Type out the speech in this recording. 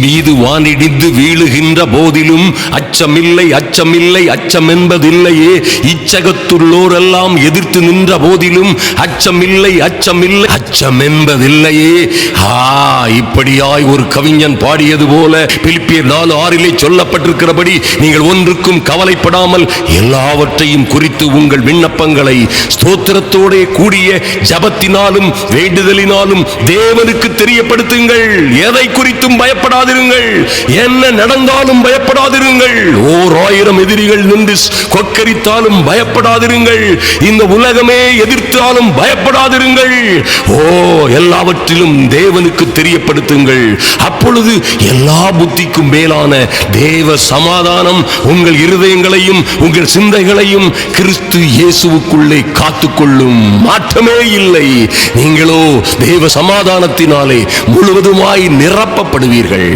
மீது வானிடிந்து வீழுகின்ற போதிலும் அச்சமில்லை, அச்சமில்லை, அச்சம் என்பதில்லையே. இச்சகத்துள்ளோரெல்லாம் எதிர்த்து நின்ற போதிலும் அச்சமில்லை, அச்சமில்லை, அச்சம் என்பதில்லையே. இப்படியாய் ஒரு கவிஞன் பாடியது போல பிலிப்பியர் 4:6 சொல்லப்பட்டிருக்கிறபடி நீங்கள் ஒன்றுக்கும் கவலைப்படாமல் எல்லாவற்றையும் குறித்து உங்கள் விண்ணப்பங்களை ஸ்தோத்திரத்தோட கூடிய ஜபத்தினாலும் வேண்டுதலினாலும் தேவனுக்கு தெரியப்படுத்துங்கள். எதை குறித்தும் பயப்பட என்ன நடந்தாலும் பயப்படாதிருங்கள். 1000 எதிரிகள் நின்று கொக்கரித்தாலும் பயப்படாதிருங்கள். இந்த உலகமே எதிர்த்தாலும் பயப்படாதிருங்கள். எல்லாவற்றிலும் தேவனுக்கு தெரியப்படுத்துங்கள். அப்பொழுது எல்லா புத்திக்கும் மேலான தேவ சமாதானம் உங்கள் இருதயங்களையும் உங்கள் சிந்தைகளையும் கிறிஸ்து இயேசுவுக்குள்ளே காத்துக்கொள்ளும். மாற்றமே இல்லை. நீங்களோ தேவ சமாதானத்தினாலே முழுவதுமாய் நிரப்பப்படுவீர்கள்.